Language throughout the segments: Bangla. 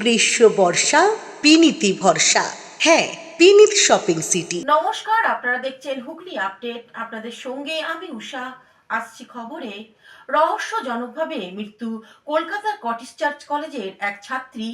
গ্রীষ্ম বর্ষা বিনীতি ভরসা। হ্যাঁ, বিনীত শপিং সিটি। নমস্কার, আপনারা দেখছেন হুগলি আপডেট। আপনাদের সঙ্গে আমি উষা। আসছি খবরে। রহস্যজনকভাবে মৃত্যু কলকাতার কটেজ চার্চ কলেজের এক ছাত্রী,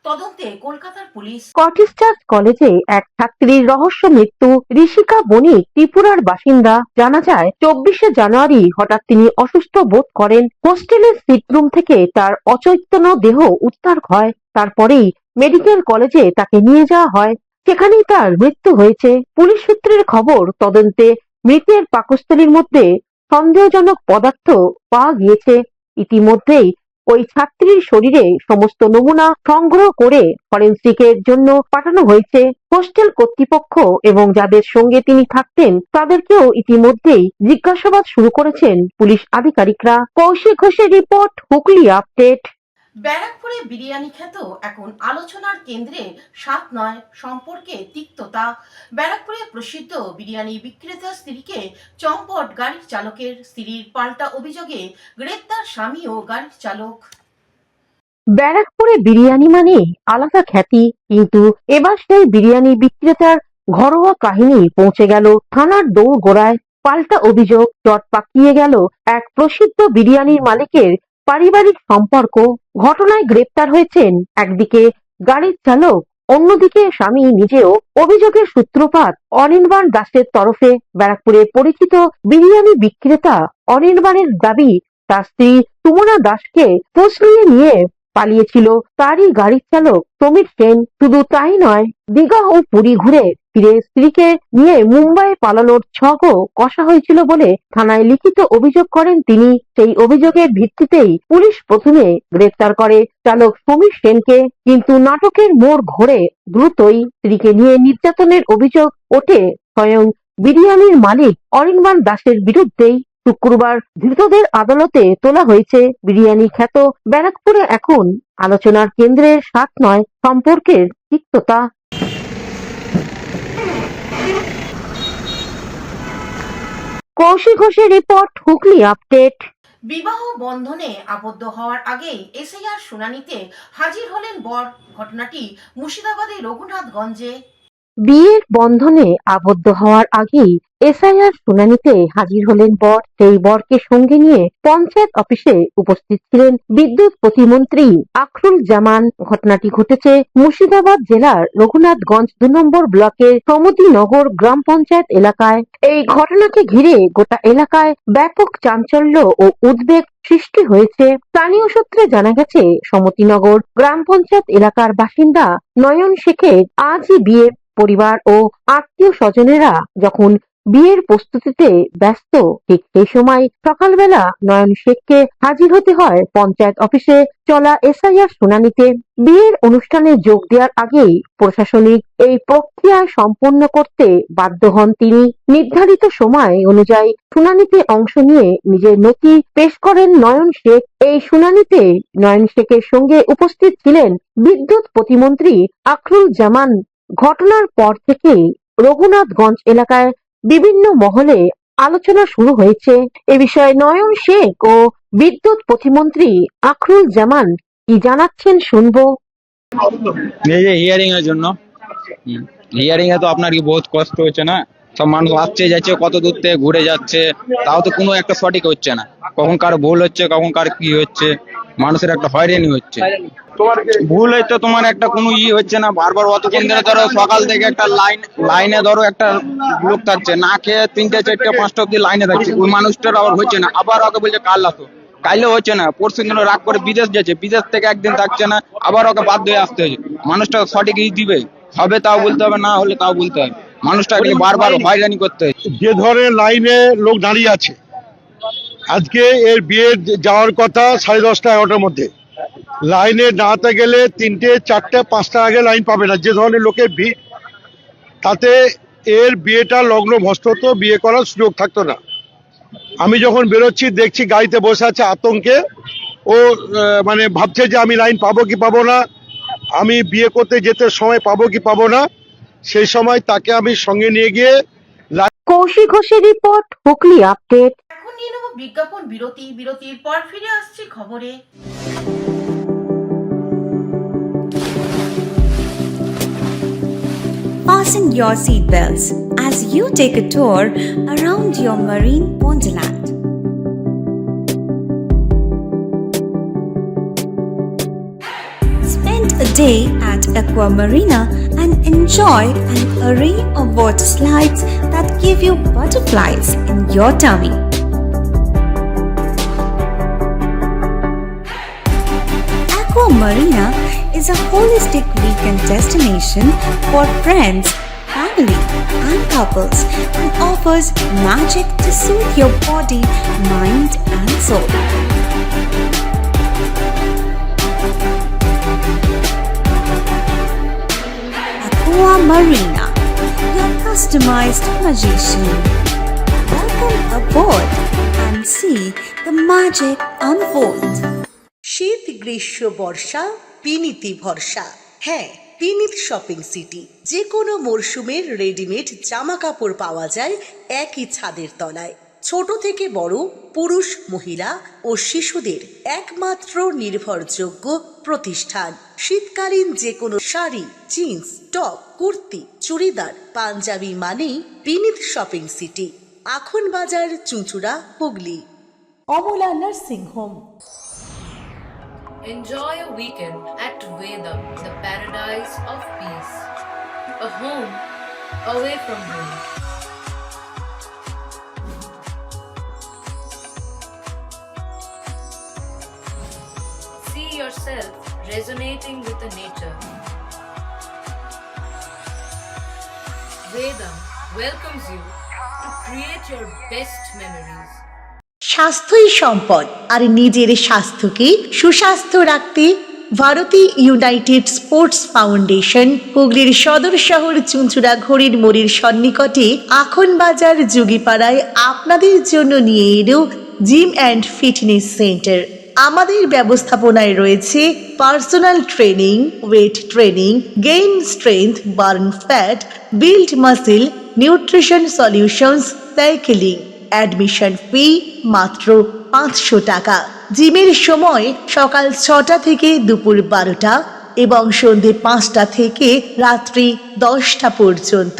তদন্তে কলকাতার পুলিশ। কটেজ চার্চ কলেজে এক ছাত্রীর রহস্য মৃত্যু। ঋষিকা বণিক ত্রিপুরার বাসিন্দা। জানা যায় 24শে জানুয়ারি হঠাৎ তিনি অসুস্থ বোধ করেন। হোস্টেলের সিটরুম থেকে তার অচৈতন্য দেহ উদ্ধার হয়। তারপরেই মেডিকেল কলেজে তাকে নিয়ে যাওয়া হয়, সেখানেই তার মৃত্যু হয়েছে। পুলিশ সূত্রের খবর, তদন্তে মৃতের পাকস্থলীর মধ্যে সন্দেহজনক পদার্থ পাওয়া গিয়েছে। ইতিমধ্যেই ওই ছাত্রীর শরীরে সমস্ত নমুনা সংগ্রহ করে ফরেনসিকের জন্য পাঠানো হয়েছে। হোস্টেল কর্তৃপক্ষ এবং যাদের সঙ্গে তিনি থাকতেন তাদেরকেও ইতিমধ্যেই জিজ্ঞাসাবাদ শুরু করেছেন পুলিশ আধিকারিকরা। কৌশিক ঘোষের রিপোর্ট, হুগলি আপডেট। ব্যারাকপুরে বিরিয়ানি খ্যাত এখন আলোচনার কেন্দ্রে স্বাদ নয়, সম্পর্কে তিক্ততা। ব্যারাকপুরে প্রসিদ্ধ বিরিয়ানি বিক্রেতার স্ত্রীকে চম্পট গাড়ির চালকের। স্ত্রীর পাল্টা অভিযোগে গ্রেপ্তার স্বামী ও গাড়ির চালক। ব্যারাকপুরে বিরিয়ানি মানে আলাদা খ্যাতি, কিন্তু এবার সেই বিরিয়ানি বিক্রেতার ঘরোয়া কাহিনী পৌঁছে গেল থানার দোরগোড়ায়। পাল্টা অভিযোগ, চট পাকিয়ে গেল এক প্রসিদ্ধ বিরিয়ানির মালিকের পারিবারিক সম্পর্ক। ঘটনায় গ্রেপ্তার হয়েছেন একদিকে গাড়ির চালক, অন্যদিকে স্বামী নিজেও। অভিযোগের সূত্রপাত অনির্বাণ দাসের তরফে। ব্যারাকপুরে পরিচিত বিরিয়ানি বিক্রেতা অনির্বাণের দাবি, তার স্ত্রী সুমনা দাসকে ফুসলিয়ে নিয়ে পালিয়েছিল তারই গাড়ির চালক সমীর সেন। শুধু তাই নয়, দীঘা ও পুরী ঘুরে ফিরে স্ত্রীকে নিয়ে মুম্বাই পালানোর ছকও কষা হয়েছিল বলে থানায় লিখিত অভিযোগ করেন তিনি। সেই অভিযোগের ভিত্তিতেই পুলিশ প্রথমে গ্রেফতার করে চালক সমীর সেনকে, কিন্তু নাটকের মোড় ঘোরে দ্রুতই। স্ত্রীকে নিয়ে নির্যাতনের অভিযোগ ওঠে স্বয়ং বিরিয়ানির মালিক অনির্বাণ দাসের বিরুদ্ধেই। শুক্রবার ধৃতদের আদালতে তোলা হয়েছে। বিরিয়ানি খ্যাত ব্যারাকপুরে এখন আলোচনার কেন্দ্রের স্বাদ নয়, সম্পর্কের তিক্ততা। কৌশিক ঘোষের রিপোর্ট, হুগলি আপডেট। বিবাহ বন্ধনে আবদ্ধ হওয়ার আগেই এসআইআর শুনানিতে হাজির হলেন বর। ঘটনাটি মুর্শিদাবাদের রঘুনাথগঞ্জে। বিয়ের বন্ধনে আবদ্ধ হওয়ার আগেই এসআইআর শুনানিতে হাজির হলেন বর। সেই বরকে সঙ্গে নিয়ে পঞ্চায়েত অফিসে উপস্থিত ছিলেন বিদ্যুৎ প্রতিমন্ত্রী আখরুল জামান। ঘটনাটি ঘটেছে মুর্শিদাবাদ জেলার রঘুনাথগঞ্জ ২ নম্বর ব্লকের সমতিনগর গ্রাম পঞ্চায়েত এলাকায়। এই ঘটনাকে ঘিরে গোটা এলাকায় ব্যাপক চাঞ্চল্য ও উদ্বেগ সৃষ্টি হয়েছে। স্থানীয় সূত্রে জানা গেছে, সমতিনগর গ্রাম পঞ্চায়েত এলাকার বাসিন্দা নয়ন শেখের আজই বিয়ে। পরিবার ও আত্মীয় স্বজনেরা যখন বিয়ের প্রস্তুতিতে ব্যস্ত, ঠিক সেই সময় সকালবেলা নয়ন শেখকে হাজির হতে হয় পঞ্চায়েত অফিসে চলা এসআইআর শুনানিতে। বিয়ের অনুষ্ঠানে যোগ দেওয়ার আগেই প্রশাসনিক এই প্রক্রিয়া সম্পন্ন করতে বাধ্য হন তিনি। নির্ধারিত সময় অনুযায়ী শুনানিতে অংশ নিয়ে নিজের নথি পেশ করেন নয়ন শেখ। এই শুনানিতে নয়ন শেখের সঙ্গে উপস্থিত ছিলেন বিদ্যুৎ প্রতিমন্ত্রী আখরুল জামান। ঘটনার পর থেকেই রঘুনাথগঞ্জ এলাকায় বিভিন্ন মহলে আলোচনা শুরু হয়েছে। এ বিষয়ে নয়ন শেখ ও বিদ্যুৎ প্রতিমন্ত্রী আখরুল জামান কি জানাচ্ছেন শুনবো। এই যে হিয়ারিং এর জন্য, হিয়ারিং এ তো আপনার কি বহুত কষ্ট হচ্ছে না? সব মানুষ আসছে যাচ্ছে, কত দূর থেকে ঘুরে যাচ্ছে, তাও তো কোনো একটা সঠিক হচ্ছে না। কখন কার ভুল হচ্ছে, কখন কার কি হচ্ছে, মানুষের একটা হয়রানি হচ্ছে। ভুল হয়তো তোমার একটা কোনো হচ্ছে না, বারবার অতক্ষণ ধরে ধরো সকাল থেকে একটা লাইনে ধরো একটা লোক থাকছে, না খেয়ে 3টে 4টে 5টা অব্দি লাইনে থাকছে, ওই মানুষটার আবার হচ্ছে না, আবার ওকে বলছে কাল আসো, কাইলে হচ্ছে না, পরশু দিন রাগ করে বিদেশ যাচ্ছে, বিদেশ থেকে একদিন থাকছে না, আবার ওকে বাধ্য হয়ে আসতে হয়েছে। মানুষটা সঠিক দিবে, হবে তাও বলতে হবে, না হলে তাও বলতে হবে। মানুষটাকে বারবার হয়রানি করতে হয়েছে। যে ধরনের লাইনে লোক দাঁড়িয়ে আছে, আজকে এর বিয়ে যাওয়ার কথা 10:30 11টার মধ্যে, লাইনে দাঁড়াতে গেলে 3টে 4টে 5টা আগে লাইন পাবে না। যে ধরনের লোকের ভিড়, তাতে এর বিয়েটা লগ্ন ভস্ত হতো, বিয়ে করার সুযোগ থাকতো না। আমি যখন বেরোচ্ছি দেখছি গাড়িতে বসে আছে আতঙ্কে, ও মানে ভাবছে যে আমি লাইন পাবো কি পাবো না, আমি বিয়ে করতে যেতে সময় পাবো কি পাবো না। সেই সময় তাকে আমি সঙ্গে নিয়ে গিয়ে। কৌশিক ঘোষের রিপোর্ট, হুগলি আপডেট। এখন নিয়ে নেব বিজ্ঞাপন বিরতি। বিরতির পর ফিরে আসছি খবরে। fasten your seatbelts as you take a tour around your marine wonderland. Spend a day at Aqua Marina and enjoy an array of water slides that give you butterflies in your tummy. Aqua Marina is a holistic weekend destination for friends, family, and couples and offers magic to soothe your body, mind, and soul. Aqua Marina, your customized magician. Welcome aboard and see the magic unfold. শীত গ্রীষ্ম বর্ষা পিনিতি ভরসা। হ্যাঁ, পিনিত শপিং সিটি। যে কোনো মরশুমের রেডিমেড জামা কাপড় পাওয়া যায় একই ছাদের তলায়। ছোট থেকে বড়, পুরুষ, মহিলা ও শিশুদের একমাত্র নির্ভরযোগ্য প্রতিষ্ঠান। শীতকালীন যে কোনো শাড়ি, জিন্স, টপ, কুর্তি, চুড়িদার, পাঞ্জাবি মানেই পিনিত শপিং সিটি। আখন বাজার, চুঁচুড়া, Hooghly. Amala nursing home. Enjoy a weekend at Vedam, the paradise of peace. A home away from home. See yourself resonating with the nature. Vedam welcomes you to create your best memories. স্বাস্থ্যই সম্পদ, আর নিজের স্বাস্থ্যকে সুস্বাস্থ্য রাখতে ভারতী ইউনাইটেড স্পোর্টস ফাউন্ডেশন হুগলির সদর শহর চুঁচুড়া ঘড়ির মোড়ের সন্নিকটে আখন বাজার যুগিপাড়ায় আপনাদের জন্য নিয়ে এলো জিম অ্যান্ড ফিটনেস সেন্টার। আমাদের ব্যবস্থাপনায় রয়েছে personal training, weight training, gain strength, burn fat, build muscle, nutrition solutions, cycling. Admission ফি মাত্র 500 টাকা। জিমের সময় সকাল 6টা থেকে দুপুর 12টা এবং সন্ধ্যে 5টা থেকে রাত্রি 10টা পর্যন্ত।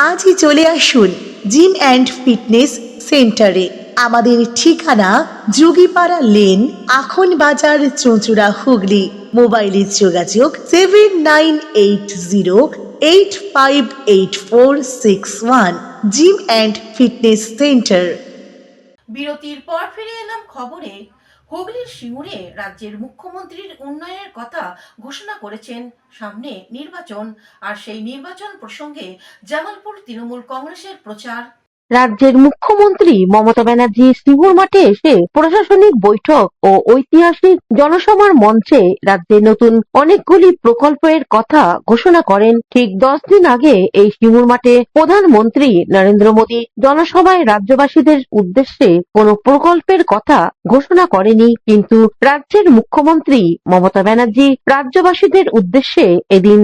আজই চলে আসুন জিম অ্যান্ড ফিটনেস সেন্টারে। আমাদের ঠিকানা যুগিপাড়া লেন, আখন বাজার, চুঁচুড়া, হুগলি। মোবাইলের যোগাযোগ 7980858461। Gym and fitness centre. বিরতির পর ফিরে এলাম খবরে। হুগলির সিঙ্গুরে রাজ্যের মুখ্যমন্ত্রীর উন্নয়নের কথা ঘোষণা করেছেন। সামনে নির্বাচন, আর সেই নির্বাচন প্রসঙ্গে জামালপুর তৃণমূল কংগ্রেসের প্রচার। রাজ্যের মুখ্যমন্ত্রী মমতা ব্যানার্জি সিঙ্গুর মাঠে এসে প্রশাসনিক বৈঠক ও ঐতিহাসিক জনসভার মঞ্চে রাজ্যের নতুন অনেকগুলি প্রকল্পের কথা ঘোষণা করেন। ঠিক 10 দিন আগে এই সিঙ্গুর মাঠে প্রধানমন্ত্রী নরেন্দ্র মোদী জনসভায় রাজ্যবাসীদের উদ্দেশ্যে কোন প্রকল্পের কথা ঘোষণা করেনি, কিন্তু রাজ্যের মুখ্যমন্ত্রী মমতা ব্যানার্জি রাজ্যবাসীদের উদ্দেশ্যে এদিন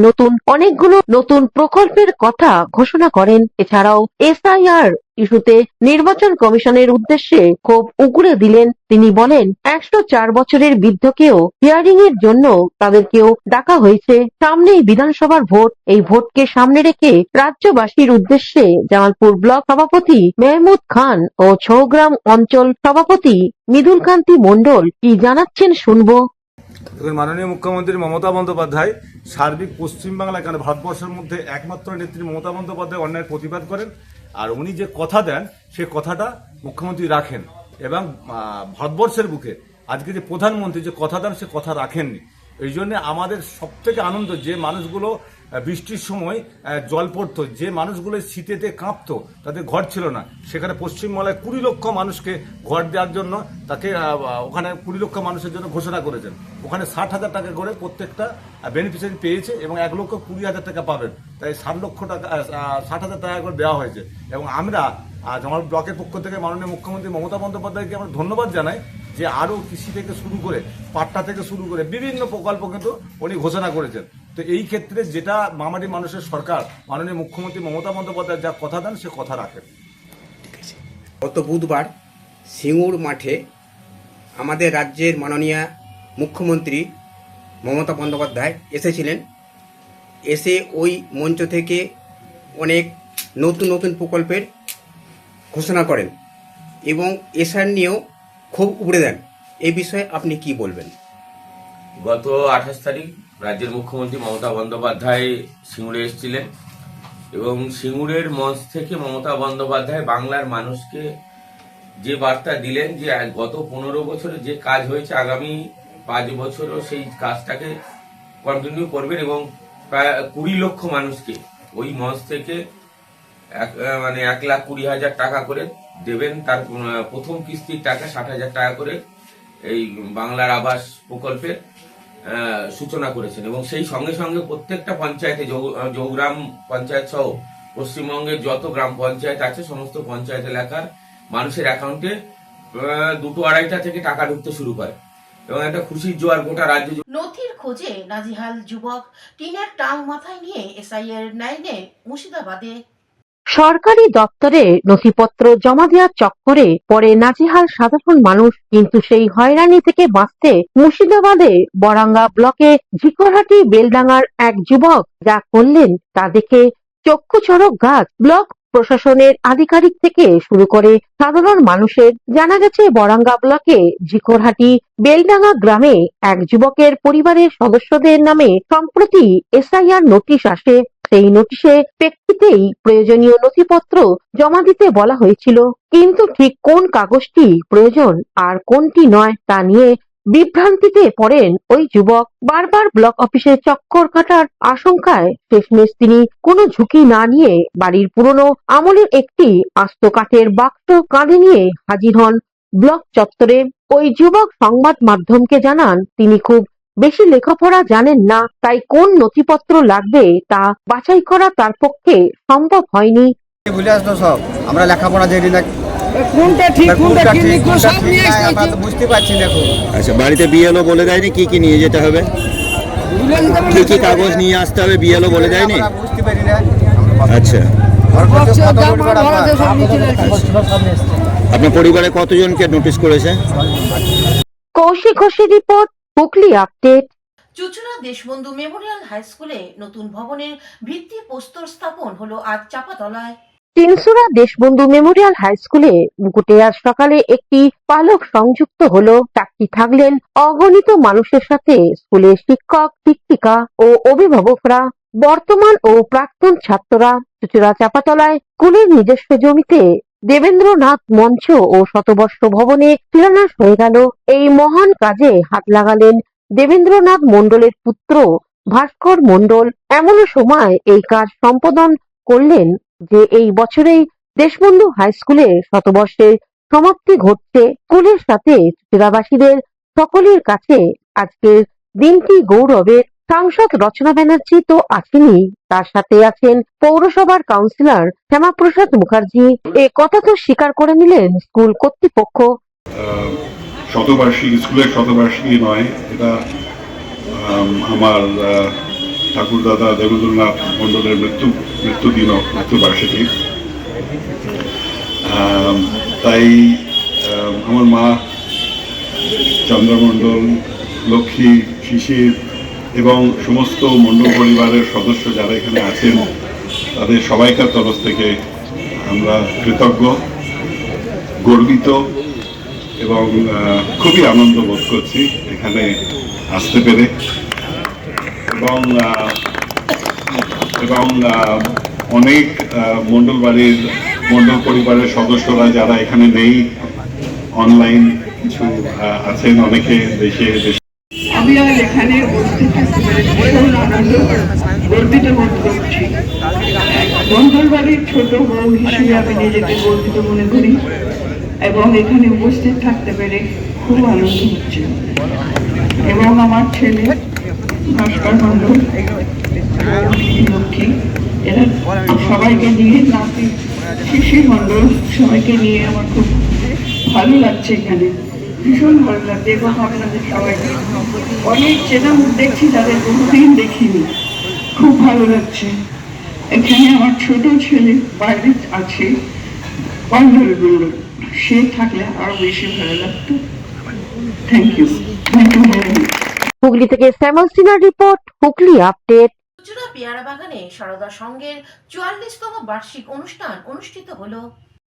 অনেকগুলো নতুন প্রকল্পের কথা ঘোষণা করেন। এছাড়াও এসআইআর ইস্যুতে নির্বাচন কমিশনের উদ্দেশ্যে ক্ষোভ উগরে দিলেন। তিনি বলেন, 104 বছরের বৃদ্ধকেও হিয়ারিং এর জন্য তাদেরকেও ডাকা হয়েছে। সামনেই বিধানসভার ভোট। এই ভোটকে সামনে রেখে রাজ্যবাসীর উদ্দেশ্যে জামালপুর ব্লক সভাপতি মেহমুদ খান ও ছৌগ্রাম অঞ্চল সভাপতি মৃদুল কান্তি মণ্ডল কি জানাচ্ছেন শুনবো। মাননীয় মুখ্যমন্ত্রী মমতা বন্দ্যোপাধ্যায় সার্বিক পশ্চিমবাংলা, কেন ভারতবর্ষের মধ্যে একমাত্র নেত্রী মমতা বন্দ্যোপাধ্যায় অন্যায়ের প্রতিবাদ করেন, আর উনি যে কথা দেন সে কথাটা মুখ্যমন্ত্রী রাখেন, এবং ভারতবর্ষের বুকে আজকে যে প্রধানমন্ত্রী যে কথা দেন সে কথা রাখেননি। এই জন্য আমাদের সব থেকে আনন্দ, যে মানুষগুলো বৃষ্টির সময় জল পড়তো, যে মানুষগুলো শীতেতে কাঁপতো, তাদের ঘর ছিল না, সেখানে পশ্চিমবাংলায় 20 লক্ষ মানুষকে ঘর দেওয়ার জন্য তাকে ওখানে 20 লক্ষ মানুষের জন্য ঘোষণা করেছেন। ওখানে 60,000 টাকা করে প্রত্যেকটা বেনিফিশিয়ারি পেয়েছে এবং 1,20,000 টাকা পাবেন। তাই 60,000 টাকা করে দেওয়া হয়েছে। এবং আমরা আমার ব্লকের পক্ষ থেকে মাননীয় মুখ্যমন্ত্রী মমতা বন্দ্যোপাধ্যায়কে আমরা ধন্যবাদ জানাই যে আরও কৃষি থেকে শুরু করে পাট্টা থেকে শুরু করে বিভিন্ন প্রকল্প কিন্তু উনি ঘোষণা করেছেন। তো এই ক্ষেত্রে যেটা মামাটি মানুষের সরকার, মাননীয় মুখ্যমন্ত্রী মমতা বন্দ্যোপাধ্যায় যা কথা দেন সে কথা রাখেন। গত বুধবার সিঙ্গুর মাঠে আমাদের রাজ্যের মাননীয় মুখ্যমন্ত্রী মমতা বন্দ্যোপাধ্যায় এসেছিলেন। এসে ওই মঞ্চ থেকে অনেক নতুন নতুন প্রকল্পের ঘোষণা করেন এবং এসআর নিয়েও খুব উপড়ে দেন। এই বিষয়ে আপনি কি বলবেন? গত 28 তারিখ রাজ্যের মুখ্যমন্ত্রী মমতা বন্দ্যোপাধ্যায় সিঙ্গুরে এসেছিলেন এবং সিঙ্গুরের মঞ্চ থেকে মমতা বন্দ্যোপাধ্যায় বাংলার মানুষকে যে বার্তা দিলেন যে গত 15 বছরে যে কাজ হয়েছে আগামী 5 বছরও সেই কাজটাকে কন্টিনিউ করবেন এবং প্রায় 20 লক্ষ মানুষকে ওই মঞ্চ থেকে 1,20,000 টাকা করে দেবেন। তার প্রথম কিস্তির টাকা 60,000 টাকা করে এই বাংলার আবাস প্রকল্পের সূচনা করেছেন এবং সেই সঙ্গে সঙ্গে প্রত্যেকটা পঞ্চায়েতে জৌগ্রাম পঞ্চায়েত সহ পশ্চিমবঙ্গের যত গ্রাম পঞ্চায়েত আছে সমস্ত পঞ্চায়েত এলাকার মানুষের অ্যাকাউন্টে 2-2.5টা থেকে টাকা ঢুকতে শুরু করে এবং একটা খুশির জোয়ার গোটা রাজ্য। নথির খোঁজে নাজিহাল যুবক, টিনের টাং মাথায় নিয়ে এসআইয়ের লাইনে মুর্শিদাবাদে। সরকারি দপ্তরে নথিপত্র জমা দেওয়ার চক্করে পরে নাজেহাল সাধারণ মানুষ। কিন্তু সেই হয়রানি থেকে বাঁচতে মুর্শিদাবাদে বরাঙ্গা ব্লকে ঝিকরহাটি বেলডাঙ্গার এক যুবক যা করলেন তা দেখে চক্ষু চড়ক গাছ। ব্লক প্রশাসনের আধিকারিক থেকে শুরু করে সাধারণ মানুষের। জানা গেছে বরাঙ্গা ব্লকে ঝিকরহাটি বেলডাঙ্গা গ্রামে এক যুবকের পরিবারের সদস্যদের নামে সম্প্রতি এসআইআর নোটিশ আসে। সেই নোটিশে প্রেক্ষিতেই প্রয়োজনীয় নথিপত্র জমা দিতে বলা হয়েছিল, কিন্তু ঠিক কোন কাগজটি প্রয়োজন আর কোনটি নয় তা নিয়ে বিভ্রান্তিতে পড়েন ওই যুবক। বারবার ব্লক অফিসে চক্কর কাটার আশঙ্কায় শেষমেশ তিনি কোনো ঝুঁকি না নিয়ে বাড়ির পুরনো আমলের একটি আস্ত কাঠের বাক্স কাঁধে নিয়ে হাজির হন ব্লক চত্বরে। ওই যুবক সংবাদ মাধ্যমকে জানান তিনি খুব বেশি লেখাপড়া জানেন না, তাই কোন নথিপত্র লাগবে তা বাছাই করা তার পক্ষে সম্ভব হয়নি। ভুলে আসতো সব, আমরা লেখাপড়া জানি না, বুঝতে পারছি না। আচ্ছা, বাড়িতে বিএলও বলে দেয়নি কি কি নিয়ে যেতে হবে, কি কি কাগজ নিয়ে আসতে হবে, বিএলও বলে দেয়নি? বুঝতে পারি না। আচ্ছা, আপনার পরিবারে কতজনকে নোটিশ করেছে? কৌশিক ঘোষের রিপোর্ট, হুগলি আপডেট। চুচুড়া দেশবন্ধু মেমোরিয়াল হাই স্কুলে নতুন ভবনের ভিত্তি প্রস্তর স্থাপন হলো আজ চাপাতলায়। তিনসুরা দেশবন্ধু মেমোরিয়াল হাই স্কুলে মুকুটে আজ সকালে একটি পালক সংযুক্ত হলো। চাকরি থাকলেন অগণিত মানুষের সাথে স্কুলের শিক্ষক, শিক্ষিকা ও অভিভাবকরা, বর্তমান ও প্রাক্তন ছাত্ররা। চুচুড়া চাপাতলায় স্কুলের নিজস্ব জমিতে দেবেন্দ্রনাথ মঞ্চ ও শতবর্ষ ভবনে শিলান্যাস হয়ে গেল। এই মহান কাজে হাত লাগালেন দেবেন্দ্রনাথ মণ্ডলের পুত্র ভাস্কর মণ্ডল। এমন সময় এই কাজ সম্পাদন করলেন যে এই বছরেই দেশবন্ধু হাই স্কুলের শতবর্ষের সমাপ্তি ঘটছে। স্কুলের সাথে চুচুড়াবাসীদের সকলের কাছে আজকের দিনটি গৌরবের। সাংসদ রচনা ব্যানার্জি তো আছেনই, তার সাথে আছেন পৌরসভার কাউন্সিলর শ্যামাপ্রসাদ মুখার্জি। এ কথা তো স্বীকার করে নিলেন স্কুল কর্তৃপক্ষ। শতবার্ষিকী, স্কুলের শতবার্ষিকী নয়, এটা আমার ঠাকুরদাদা দেবেন্দ্রনাথ মণ্ডলের মৃত্যুবার্ষিকী। তাই আমার মা চন্দ্রমণ্ডল, লক্ষ্মী, শিশির এবং সমস্ত মণ্ডল পরিবারের সদস্য যারা এখানে আছেন তাদের সবাইকার তরফ থেকে আমরা কৃতজ্ঞ, গর্বিত এবং খুবই আনন্দ বোধ করছি এখানে আসতে পেরে। এবং অনেক মণ্ডল পরিবারের সদস্যরা যারা এখানে নেই, অনলাইন কিছু আছেন, অনেকে দেশে। আমি আর এখানে উপস্থিত থাকতে পেরে ভীষণ আনন্দ, গর্বিত বোধ করছি। মণ্ডল বাড়ির ছোট বউ হিসেবে আমি নিজেকে গর্বিত মনে করি এবং এখানে উপস্থিত থাকতে পেরে খুব আনন্দ হচ্ছে। এবং আমার ছেলে ভাস্কর মণ্ডল, লক্ষ্মী, এরা সবাইকে নিয়ে, নাতি শিশির মণ্ডল, সবাইকে নিয়ে আমার খুব ভালো লাগছে এখানে, ভীষণ ভালো লাগছে। এবং আপনাদের সবাইকে অনেক চেনা মুখ দেখছি যাদের বহুদিন দেখিনি, খুব ভালো লাগছে। এখানে আমার ছোট ছেলে বাইরে আছে, মণ্ডল, সে থাকলে আরো বেশি ভালো লাগতো। Thank you, thank you very much. Hooghly থেকে শ্যামল সিনহার রিপোর্ট, হুগলি আপডেট। চুচুড়া পেয়ারা বাগানে সারদা সংঘের 44তম বার্ষিক অনুষ্ঠান অনুষ্ঠিত হলো।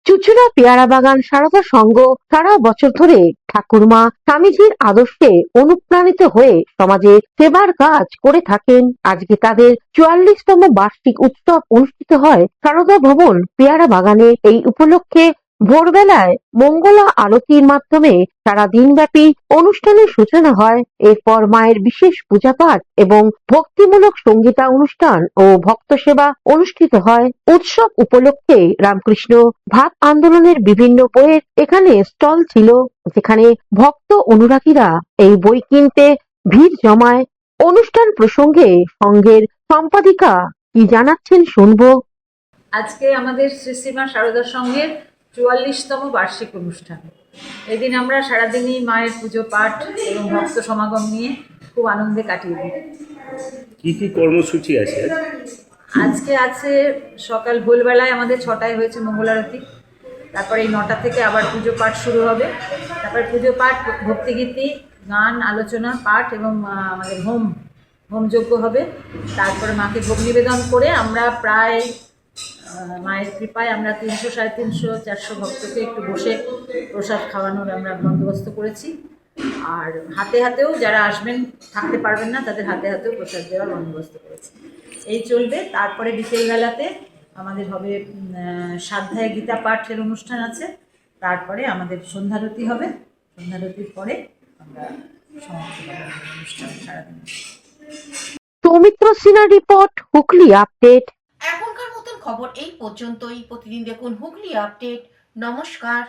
চুচুড়া পেয়ারা বাগান সারদা সংঘ সারা বছর ধরে ঠাকুরমা স্বামীজির আদর্শে অনুপ্রাণিত হয়ে সমাজে সেবার কাজ করে থাকেন। আজকে তাদের 44তম বার্ষিক উৎসব অনুষ্ঠিত হয় সারদা ভবন পেয়ারা বাগানে। এই উপলক্ষে ভোরবেলায় মঙ্গলা আরতির মাধ্যমে সারা দিনব্যাপী অনুষ্ঠানের সূচনা হয়। এরপর মায়ের বিশেষ পূজা পাঠ এবং ভক্তিমূলক সঙ্গীতা অনুষ্ঠান ও ভক্ত সেবা অনুষ্ঠিত হয়। উৎসব উপলক্ষে রামকৃষ্ণ ভাত আন্দোলনের বিভিন্ন বইয়ের এখানে স্টল ছিল, যেখানে ভক্ত অনুরাগীরা এই বই কিনতে ভিড় জমায়। অনুষ্ঠান প্রসঙ্গে সংঘের সম্পাদিকা কি জানাচ্ছেন শুনবো। আজকে আমাদের শ্রীশ্রীমা সারদা সংঘের 44তম বার্ষিক অনুষ্ঠান। এদিন আমরা সারাদিনই মায়ের পুজো পাঠ এবং ভক্ত সমাগম নিয়ে খুব আনন্দে কাটিয়ে দিই। কি কি কর্মসূচি আছে? আজকে আছে সকাল ভোরবেলায় আমাদের 6টায় হয়েছে মঙ্গলারতি, তারপরে এই 9টা থেকে আবার পুজো পাঠ শুরু হবে। তারপরে পুজো পাঠ, ভক্তিগীতি, গান, আলোচনা, পাঠ এবং আমাদের হোমযজ্ঞ হবে। তারপরে মাকে ভোগ নিবেদন করে আমরা প্রায় মায়ের কৃপায় আমরা 300, 350, 400 ভক্তকে একটু বসে প্রসাদ খাওয়ানোর আমরা বন্দোবস্ত করেছি। আর হাতে হাতেও যারা আসবেন, থাকতে পারবেন না, তাদের হাতে হাতেও প্রসাদ দেওয়ার বন্দোবস্ত করেছি। এই চলবে। তারপরে বিকেলবেলাতে আমাদের হবে সাধ্যায় গীতা পাঠের অনুষ্ঠান আছে। তারপরে আমাদের সন্ধ্যারতি হবে। সন্ধ্যারতির পরে আমরা সমাপ্ত করব অনুষ্ঠান সারাদিন। সৌমিত্র সিনহার রিপোর্ট, হুগলি আপডেট। এখনকার মতন খবর এই পর্যন্তই। প্রতিদিন দেখুন হুগলি আপডেট। নমস্কার।